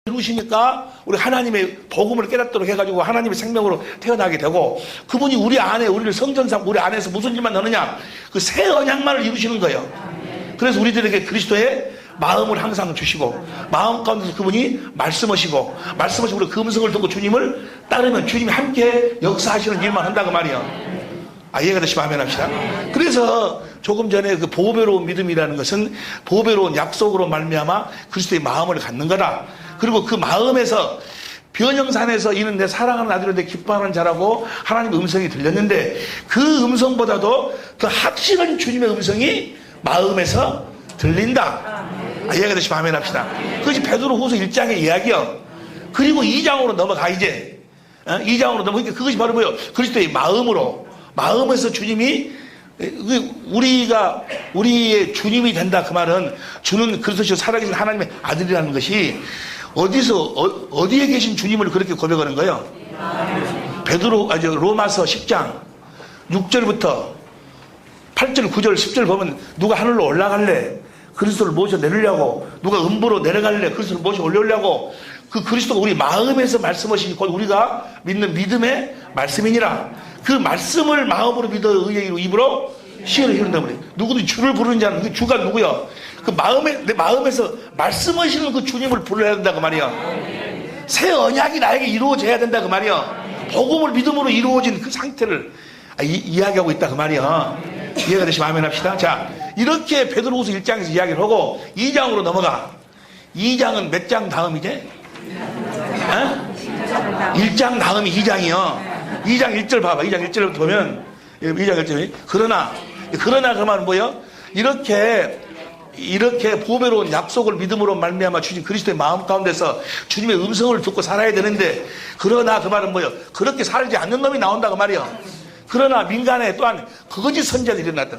이루시니까 우리 하나님의 복음을 깨닫도록 해가지고 하나님의 생명으로 태어나게 되고, 그분이 우리 안에, 우리를 성전상 우리 안에서 무슨 일만 넣느냐, 그 새 언약만을 이루시는 거예요. 그래서 우리들에게 그리스도의 마음을 항상 주시고, 마음 가운데서 그분이 말씀하시고 우리 그 음성을 듣고 주님을 따르면 주님이 함께 역사하시는 일만 한다고 말이에요. 이해가 되시면 아멘 합시다. 그래서 조금 전에 그 보배로운 믿음이라는 것은 보배로운 약속으로 말미암아 그리스도의 마음을 갖는 거다. 그리고 그 마음에서 변형산에서 이는 내 사랑하는 아들로 내 기뻐하는 자라고 하나님의 음성이 들렸는데, 그 음성보다도 더 확실한 주님의 음성이 마음에서 들린다. 이해가 되시면 아멘 합시다. 그것이 베드로후서 1장의 이야기요. 그리고 2장으로 넘어가. 이제 2장으로 넘어가니까 그것이 바로 뭐예요? 그리스도의 마음에서 주님이, 우리가 우리의 주님이 된다. 그 말은 주는 그리스도시요 살아계신 하나님의 아들이라는 것이 어디에 계신 주님을 그렇게 고백하는 거예요? 로마서 10장 6절부터 8절 9절 10절 보면, 누가 하늘로 올라갈래? 그리스도를 모셔 내리려고. 누가 음부로 내려갈래? 그리스도를 모셔 올려오려고. 그 그리스도가 우리 마음에서 말씀하시니 곧 우리가 믿는 믿음의 말씀이니라. 그 말씀을 마음으로 믿어 의의 입으로 시를 이룬다 말이에요. 누구든지 주를 부르는 자는 그 주가 누구야? 그 내 마음에서 말씀하시는 그 주님을 불러야 된다고 말이야. 새 언약이 나에게 이루어져야 된다고 말이야. 복음을 믿음으로 이루어진 그 상태를 이야기하고 있다 그 말이야. 이해가 되시면 아멘 합시다. 자, 이렇게 베드로후서 1장에서 이야기를 하고 2장으로 넘어가. 2장은 몇 장 다음이지? 1장 다음이 2장이요. 2장 1절 봐봐. 2장 1절부터 보면, 2장 1절이 그러나 그 말은 뭐예요? 이렇게 보배로운 약속을 믿음으로 말미암아 주신 그리스도의 마음 가운데서 주님의 음성을 듣고 살아야 되는데, 그러나 그 말은 뭐예요? 그렇게 살지 않는 놈이 나온다고 말이에요. 그러나 민간에 또한 거짓 선자들이 일어났다.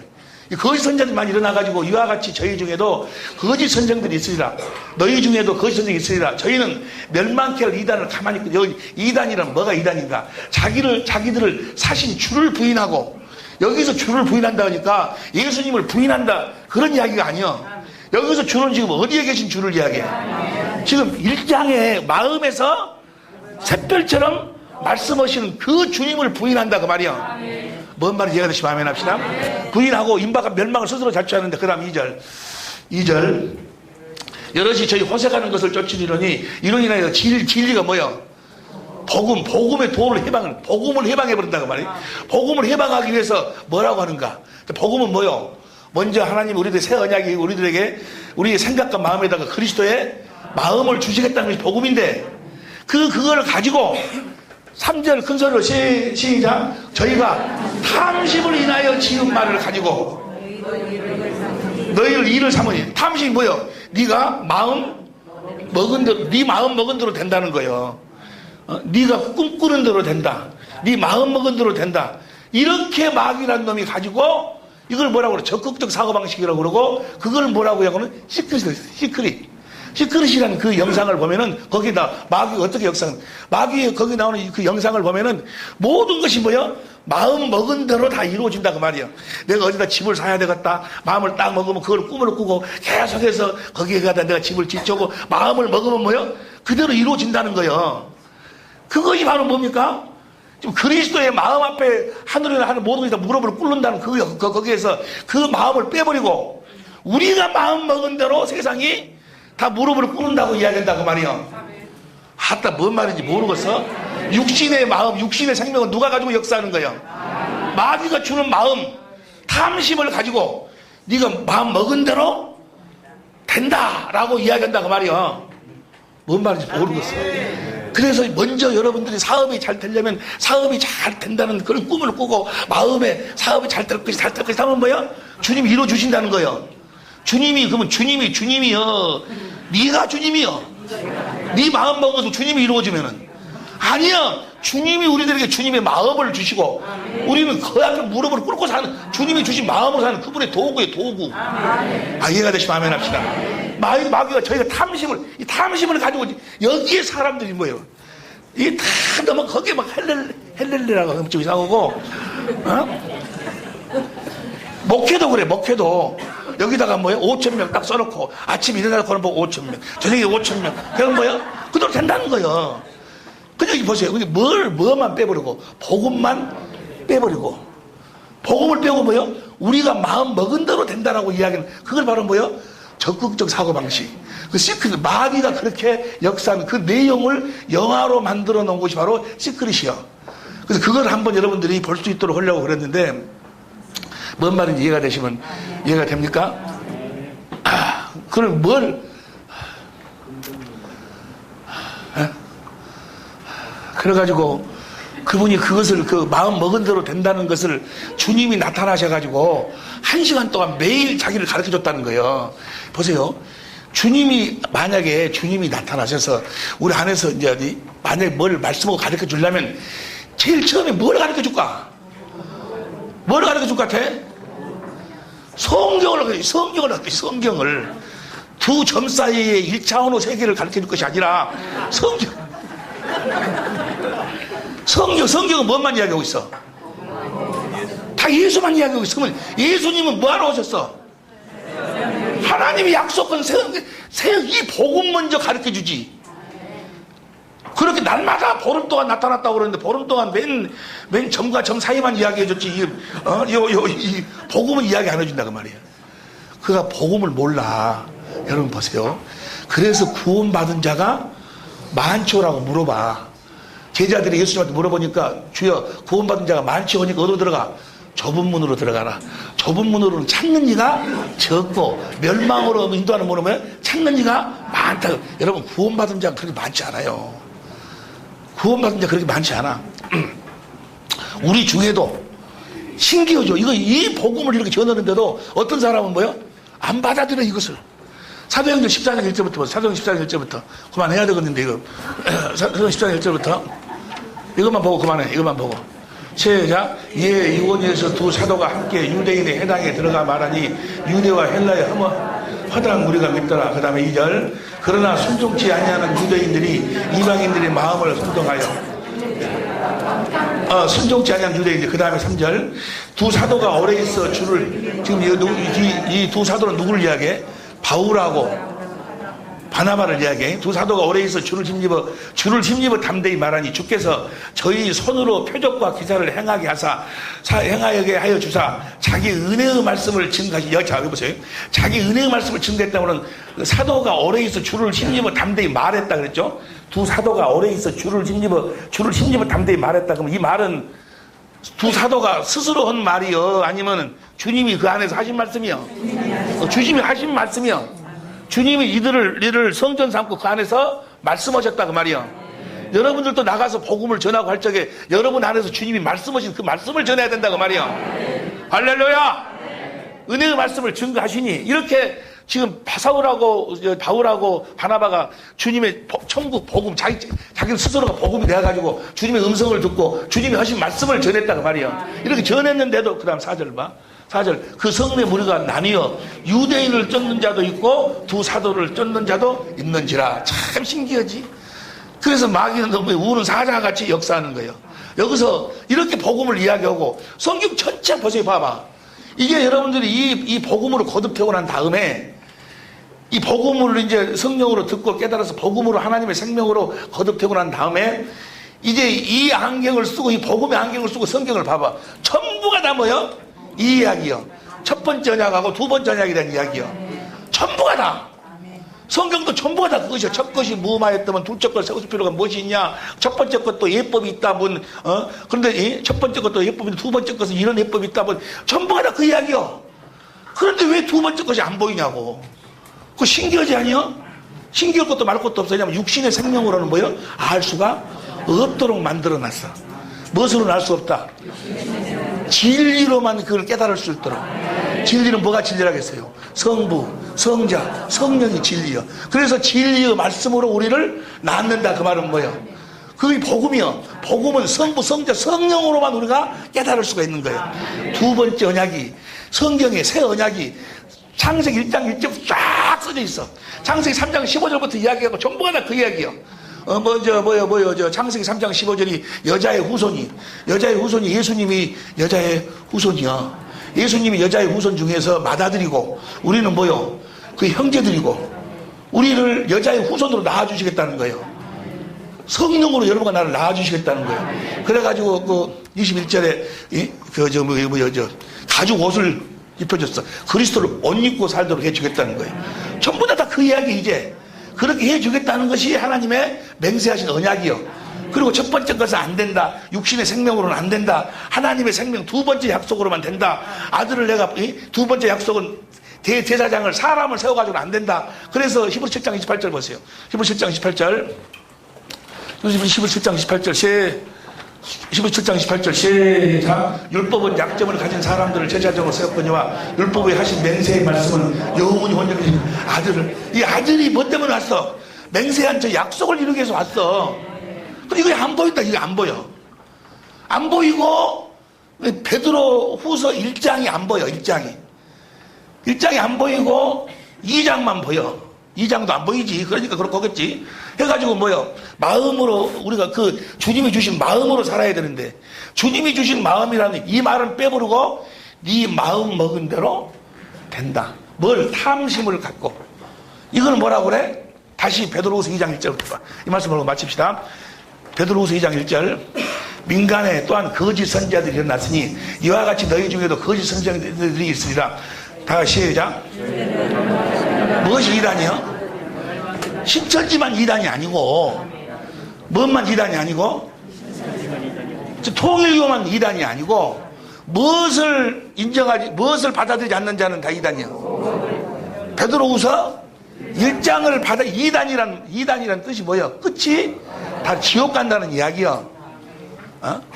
거짓 선자들만 일어나가지고 이와 같이 저희 중에도 거짓 선생들이 있으리라. 너희 중에도 거짓 선생이 있으리라. 저희는 멸망케 할 이단을 가만히 있고, 여기 이단이란 뭐가 이단인가? 자기들을 사신 주를 부인하고, 여기서 주를 부인한다 하니까 예수님을 부인한다 그런 이야기가 아니요. 여기서 주는 지금 어디에 계신 주를 이야기해? 지금 1장의 마음에서 샛별처럼 말씀하시는 그 주님을 부인한다 그 말이야. 뭔 말인지 이해가 되시면 아멘 합시다. 부인하고 임박한 멸망을 스스로 자초하는데, 그 다음 2절 여럿이 저희 호색하는 것을 쫓으리니 이로 인하여 진리가 뭐야? 복음의 도를 복음을 해방해버린다고 말이에요. 복음을 해방하기 위해서 뭐라고 하는가? 복음은 뭐요? 먼저 하나님 우리들의 새 언약이 우리들에게 우리의 생각과 마음에다가 그리스도의 마음을 주시겠다는 것이 복음인데, 그걸 가지고 3절 큰 소리로 시작. 저희가 탐심을 인하여 지은 말을 가지고 너희를 일을 삼으니. 탐심이 뭐예요? 네가 마음 먹은 대로, 네 마음 먹은 대로 된다는 거예요. 네가 꿈꾸는 대로 된다. 네 마음 먹은 대로 된다. 이렇게 마귀라는 놈이 가지고 이걸 뭐라고 그래? 적극적 사고방식이라고 그러고, 그걸 뭐라고 하고는 시크릿이라는 그 영상을 보면은, 거기다 마귀가 어떻게 마귀의 거기 나오는 그 영상을 보면은 모든 것이 뭐야? 마음 먹은 대로 다 이루어진다 그 말이야. 내가 어디다 집을 사야 되겠다. 마음을 딱 먹으면 그걸 꿈을 꾸고 계속해서 거기에 가다 내가 집을 짓고, 마음을 먹으면 뭐야? 그대로 이루어진다는 거예요. 그것이 바로 뭡니까? 지금 그리스도의 마음 앞에 하늘이나 하늘 모든 것이 다 무릎을 꿇는다는 거기에서 그 마음을 빼버리고, 우리가 마음 먹은 대로 세상이 다 무릎을 꿇는다고 이야기한다고 말이요. 하다 뭔 말인지 모르겠어. 육신의 마음, 육신의 생명은 누가 가지고 역사하는 거예요? 마귀가 주는 마음, 탐심을 가지고 네가 마음 먹은 대로 된다라고 이야기한다고 말이요. 뭔 말인지 모르겠어. 그래서 먼저 여러분들이 사업이 잘 되려면 사업이 잘 된다는 그런 꿈을 꾸고, 마음에 사업이 잘 될 것이 하면 뭐야? 주님이 이루어주신다는 거예요. 그러면 주님이요. 네가 주님이요. 네 마음 먹어서 주님이 이루어지면은. 아니야. 주님이 우리들에게 주님의 마음을 주시고, 우리는 그 앞에 무릎을 꿇고 사는, 주님이 주신 마음으로 사는 그분의 도구예요, 도구. 이해가 되시면 아멘 합시다. 마귀가 저희가 이 탐심을 가지고, 여기에 사람들이 뭐예요? 이게 다 너무 거기에 막 헬렐레라고 좀 이상하고, 목회도 그래, 목회도. 여기다가 뭐예요? 5,000명 딱 써놓고, 아침 일어나서 보고 5,000명, 저녁에 5,000명. 그럼 뭐예요? 그대로 된다는 거예요. 그냥 보세요. 뭐만 빼버리고, 복음만 빼버리고, 복음을 빼고 뭐요? 우리가 마음 먹은 대로 된다라고 이야기는, 그걸 바로 뭐요? 적극적 사고방식. 그 시크릿, 마귀가 그렇게 역사하는 그 내용을 영화로 만들어 놓은 것이 바로 시크릿이요. 그래서 그걸 한번 여러분들이 볼 수 있도록 하려고 그랬는데, 뭔 말인지 이해가 되시면, 이해가 됩니까? 그럼 그래가지고 그분이 그것을 그 마음 먹은 대로 된다는 것을 주님이 나타나셔가지고 1시간 동안 매일 자기를 가르쳐 줬다는 거예요. 보세요. 만약에 주님이 나타나셔서 우리 안에서 이제 만약에 뭘 말씀하고 가르쳐 주려면 제일 처음에 뭘 가르쳐 줄까? 뭘 가르쳐 줄 것 같아? 성경을 두 점 사이의 1차원호 세계를 가르쳐 줄 것이 아니라 성경은 뭔만 이야기하고 있어? 다 예수만 이야기하고 있어. 그러면 예수님은 뭐하러 오셨어? 하나님이 약속한 이 복음 먼저 가르쳐 주지. 그렇게 날마다 보름 동안 나타났다고 그러는데 보름 동안 맨 점과 점 사이만 이야기해 줬지. 이 복음은 이야기 안 해준다 그 말이에요. 그가 복음을 몰라. 여러분 보세요. 그래서 구원받은 자가 많죠라고 물어봐. 제자들이 예수님한테 물어보니까 주여 구원받은 자가 많죠 하니까 어디로 들어가? 좁은 문으로 들어가라. 좁은 문으로는 찾는 이가 적고 멸망으로 인도하는 문으로 찾는 이가 많다. 여러분 구원받은 자가 그렇게 많지 않아요. 구원받은 자 그렇게 많지 않아. 우리 중에도 신기하죠. 이 복음을 이렇게 전하는데도 어떤 사람은 뭐요? 안 받아들여 이것을. 사도행전 14장 1절부터 사도행전 14장 1절부터 그만해야 되겠는데 이거 사도행전 14장 1절부터 이것만 보고 그만해. 이것만 보고 시작. 이원에서 두 사도가 함께 유대인의 회당에 들어가 말하니 유대와 헬라의 허당 우리가 믿더라. 그 다음에 2절. 그러나 순종치 아니하는 유대인들이 이방인들의 마음을 선동하여 순종치 아니하는 유대인들. 그 다음에 3절. 두 사도가 오래 있어 지금 이 두 사도는 누구를 이야기해? 바울하고 바나바를 이야기해. 두 사도가 오래 있어 주를 힘입어 담대히 말하니 주께서 저희 손으로 표적과 기사를 행하게 하여 주사 자기 은혜의 말씀을 증가하시. 자 여기 보세요. 자기 은혜의 말씀을 증거했다고는 사도가 오래 있어 주를 힘입어 담대히 말했다 그랬죠. 두 사도가 오래 있어 주를 힘입어 담대히 말했다. 그러면 이 말은 두 사도가 스스로 한 말이요? 아니면 주님이 그 안에서 하신 말씀이요? 주님이 하신 말씀이요? 주님이 이들을 성전 삼고 그 안에서 말씀하셨다 그 말이요. 여러분들도 나가서 복음을 전하고 할 적에 여러분 안에서 주님이 말씀하신 그 말씀을 전해야 된다 그 말이요. 할렐루야. 은혜의 말씀을 증거하시니 이렇게 지금 바울하고 바나바가 주님의 천국 복음 자기는 스스로가 복음이 되어가지고 주님의 음성을 듣고 주님이 하신 말씀을 전했다 그 말이요. 이렇게 전했는데도 그 다음 4절 봐. 4절. 그 성내 무리가 나뉘어 유대인을 쫓는 자도 있고 두 사도를 쫓는 자도 있는지라. 참 신기하지. 그래서 마귀는 너무 우는 사자와 같이 역사하는 거예요. 여기서 이렇게 복음을 이야기하고 성경 전체 보세요. 봐봐. 이게 여러분들이 이 복음으로 거듭되고 난 다음에 이 복음을 이제 성령으로 듣고 깨달아서 복음으로 하나님의 생명으로 거듭되고 난 다음에 이제 이 안경을 쓰고 이 복음의 안경을 쓰고 성경을 봐봐. 전부가 다 뭐요? 이 이야기요. 첫 번째 언약하고 두 번째 언약에 대한 이야기요. 전부가 다. 성경도 전부가 다 그것이요. 첫 것이 무마였다면 둘째 것 세울 필요가 무엇이 있냐. 첫 번째 것도 예법이 있다면 그런데 첫 번째 것도 예법인데 두 번째 것은 이런 예법이 있다면 전부가 다 그 이야기요. 그런데 왜 두 번째 것이 안 보이냐고. 그거 신기하지 아니요? 신기할 것도 말 것도 없어. 왜냐면 육신의 생명으로는 뭐요? 알 수가 없도록 만들어놨어. 무엇으로는 알 수 없다. 진리로만 그걸 깨달을 수 있도록. 진리는 뭐가 진리라겠어요? 성부, 성자, 성령이 진리요. 그래서 진리의 말씀으로 우리를 낳는다. 그 말은 뭐예요? 그게 복음이요. 복음은 성부, 성자, 성령으로만 우리가 깨달을 수가 있는 거예요. 두 번째 언약이 성경의 새 언약이 창세기 1장 1절부터 쫙 써져 있어. 창세기 3장 15절부터 이야기하고 전부가 다 그 이야기요. 창세기 3장 15절이 여자의 후손이 예수님이 여자의 후손이야. 예수님이 여자의 후손 중에서 맏아들이고 우리는 뭐요? 그 형제들이고 우리를 여자의 후손으로 낳아주시겠다는 거예요. 성령으로 여러분과 나를 낳아주시겠다는 거예요. 그래가지고 그 21절에 가죽 옷을 입혀줬어. 그리스도를 옷 입고 살도록 해주겠다는 거예요. 전부 다 그 이야기. 이제 그렇게 해주겠다는 것이 하나님의 맹세하신 언약이요. 그리고 첫 번째 것은 안 된다. 육신의 생명으로는 안 된다. 하나님의 생명 두 번째 약속으로만 된다. 아들을 내가 두 번째 약속은 대제사장을 사람을 세워가지고는 안 된다. 그래서 히브리서 7장 28절 보세요. 히브리서 7장 28절. 히브리서 7장 28절. 히브리서 7장 28절 시작. 율법은 약점을 가진 사람들을 제사장으로 세웠거니와 율법에 하신 맹세의 말씀은 영원히 혼자되신 아들을. 이 아들이 뭐 때문에 왔어? 맹세한 저 약속을 이루기 위해서 왔어. 근데 이거 안 보인다. 이거 안 보여. 안 보이고 베드로 후서 1장이 안 보여. 1장이 안 보이고 2장만 보여. 2장도 안 보이지. 그러니까 그렇겠지. 해가지고 뭐요? 마음으로 우리가 그 주님이 주신 마음으로 살아야 되는데, 주님이 주신 마음이라는 이 말은 빼버리고 네 마음 먹은 대로 된다. 뭘? 탐심을 갖고. 이걸 뭐라고 그래? 다시 베드로후서 2장 1절부터 봐. 이 말씀 보고 마칩시다. 베드로후서 2장 1절. 민간에 또한 거짓 선지자들이 일어났으니 이와 같이 너희 중에도 거짓 선지자들이 있으리라. 다 시작. 무엇이 이단이요? 신천지만 이단이 아니고, 뭔만 이단이 아니고, 통일교만 이단이 아니고, 무엇을 인정하지, 무엇을 받아들이지 않는 자는 다 이단이요. 베드로후서 1장을 받아, 이단이란 뜻이 뭐예요? 끝이 다 지옥 간다는 이야기요.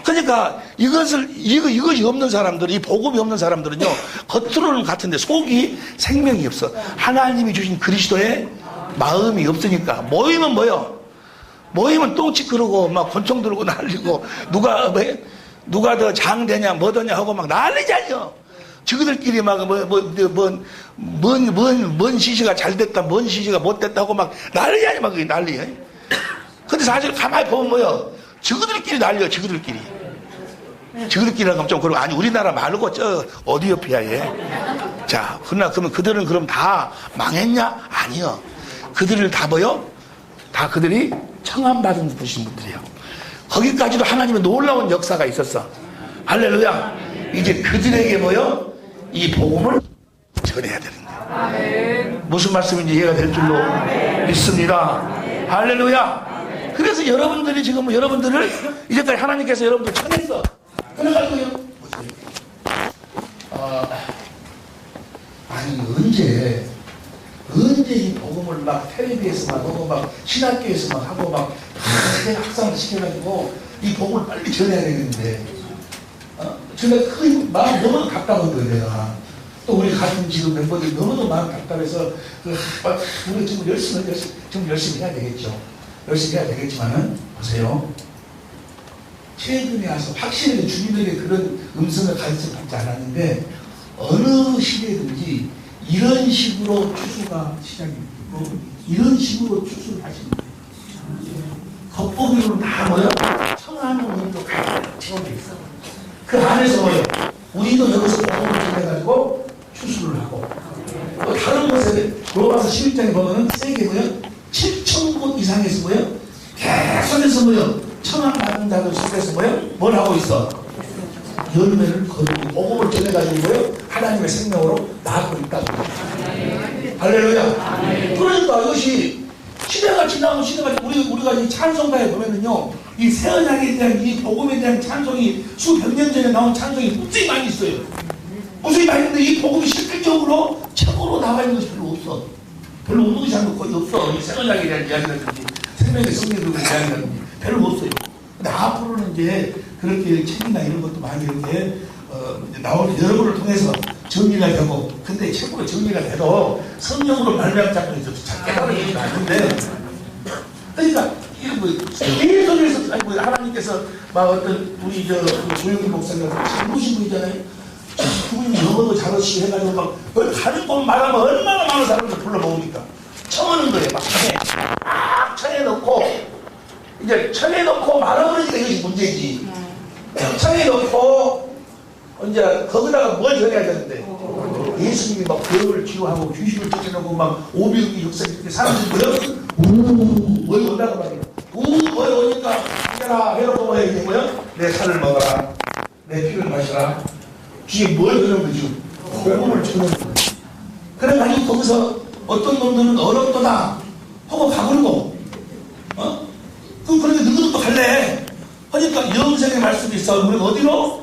그러니까 이것이 없는 사람들, 이 복음이 없는 사람들은요, 겉으로는 같은데 속이 생명이 없어. 하나님이 주신 그리스도의 마음이 없으니까. 모이면 뭐요? 모이면 똥치 그러고 막 권총 들고 날리고 누가 더 장되냐 뭐더냐 하고 막 난리잖아요. 저희들끼리 막 뭔 시시가 잘 됐다, 뭔 시시가 못 됐다 하고 막 난리잖아요. 막 난리예요. 근데 사실 가만히 보면 뭐요? 저희들끼리 난리요. 저희들끼리라고 하면 좀 그러고, 아니 우리나라 말고 저 어디오피아 얘. 자, 그러면 그들은 그럼 다 망했냐? 아니요. 그들을 다 뭐요? 다 그들이 청함받은 분들이에요. 거기까지도 하나님의 놀라운 역사가 있었어. 할렐루야. 이제 그들에게 뭐요? 이 복음을 전해야 되는 거예요. 무슨 말씀인지 이해가 될 줄로 믿습니다. 할렐루야. 그래서 여러분들이 지금 여러분들을 이제까지 하나님께서 여러분들 쳐냈어. 그래가지고 아니 언제 이 복음을 막 텔레비에서 막 하고 막 신학교에서 막 하고 막 학상을 시켜가지고 이 복음을 빨리 전해야 되는데, 제가 그 마음 너무 답답한 거예요. 내가 또 우리 같은 지금 멤버들이 너무도 마음 답답해서 우리 지금 열심히 해야 되겠죠. 열심히 해야 되겠지만은 보세요. 최근에 와서 확실하게 주님에게 그런 음성을 가르쳐받지 않았는데, 어느 시대든지 이런 식으로 추수가 시작입니다. 이런 식으로 추수를 하시는 거예요. 겉보기로는 다 뭐요? 청하는 의미로 가득 채워져 있어. 그 안에서 뭐요? 우리도 여기서 복음을 전해가지고 추수를 하고, 또 다른 곳에 로마서 11장에 보면은 세계 뭐요? 7,000곳 이상에서 뭐요? 계속해서 뭐요? 청함 받은 자들 속에서 뭐요? 뭘 하고 있어? 열매를 거두고 복음을 전해가지고 뭐요? 하나님의 생명으로 나아가고 있다고. 할렐루야. 그러니까 이것이 시대가 지나면 우리가 이 찬송가에 보면은요, 이 새 언약에 대한 이 복음에 대한 찬송이 수백 년 전에 나온 찬송이 무지 많이 있어요. 무지 많이 있는데 이 복음이 실질적으로 책으로 나와 있는 것이 별로 없어. 별로 없는 것이 거의 없어. 이 새 언약에 대한 이야기라든지 생명의 성리에 대한 이야기라든지 별로 없어요. 근데 앞으로는 이제 그렇게 책이나 이런 것도 많이 이렇게 나오는 여러분을 통해서 정리가 되고, 근데 책으로 정리가 돼도 성령으로 말미암은 작품이 잘 깨달아지지가 않는데, 그러니까 이런 뭐 계속해서 하나님께서 막 어떤 우리 조영기 목사님과 젊으신 분이잖아요. 그분이 영어도 잘하시고 해가지고 막 가는 곳 말하면 얼마나 많은 사람들 불러 모으니까 청하는 거예요. 막 청해놓고 이제 청해놓고 말아버리니까 이것이 문제지. 청해놓고 이제 거기다가 뭘 전해야 되는데, 예수님이 막 병을 치유하고 귀신을 쫓아내고 막 오병이 역사 이렇게 사람들이 뭐요? 모여 온다고 말이에요. 모여 마시라 해놓고 뭐야 이게 뭐야? 내 살을 먹어라, 내 피를 마시라. 주에 뭘 주는 거지? 복음을 주는 거야. 그래가지고 거기서 어떤 놈들은 어렵도다 하고 가버리고, 그럼 그런데 너희도 또 갈래. 하니까 영생의 말씀이 있어. 우리 어디로?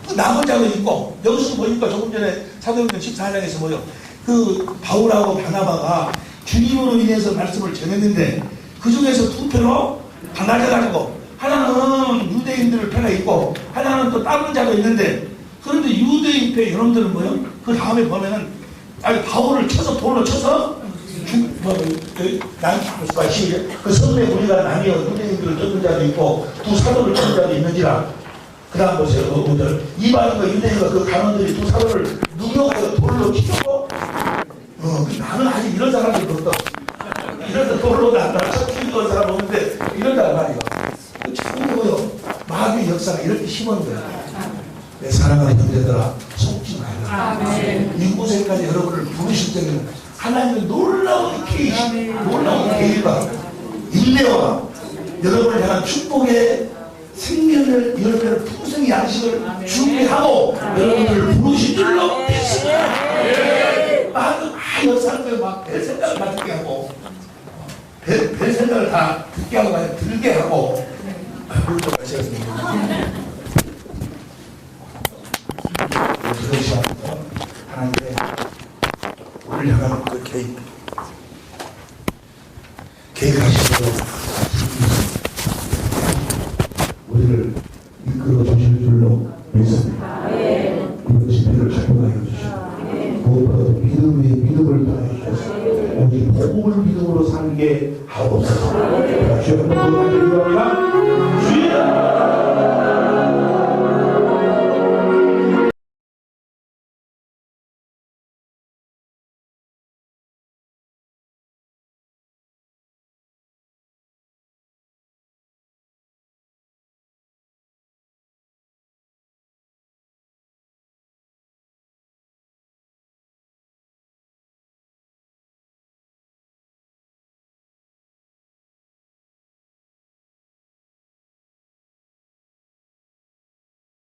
그 남은 자도 있고, 여기서 보니까 조금 전에 사도행전 14장에서 뭐요? 그 바울하고 바나바가 주님으로 인해서 말씀을 전했는데 그 중에서 두 표로 갈라져가지고 하나는 유대인들을 패가 있고 하나는 또 다른 자도 있는데, 그런데 유대인 패 여러분들은 뭐요? 그 다음에 보면은 바울을 쳐서 돌로 쳐서 그 성내 우리가 나뉘어 유대인들을 쫓는 자도 있고 두 사도를 쫓는 자도 있는지라. 그 다음 보세요. 그분들 이방인과 유대인과 그 간원들이 두 사도를 능욕하여 돌로 치고, 나는 아직 이런 사람들 없어. 이런 돌로 나죽던 사람 없는데 이런단 말이야. 처음 보여. 마귀의 역사가 이렇게 심한 거야. 내 사랑하는 형제들아, 속지 말라. 이곳에까지 여러분을 부르실 때는 하나님의 놀라운 계시, 놀라운 계획과 인내와 여러분을 향한 축복의 생명을, 여러분의 풍성의 양식을 준비하고 여러분을 부르신 줄로 믿습니다. 역사를 막 별 생각을 다 듣게 하고, 별 생각을 다 듣게 하고 들게 하고. 물도 마시겠습니다. 그것이 하나님의 우리를 향한 그 계획하시고 우리를 이끌어 주실 줄로 믿습니다. 이것이 우리를 축복하여 주시고 무엇보다도 믿음을 더해 주셔서 오직 복음을 믿음으로 살게 하옵소서. 주여, 기도합니다.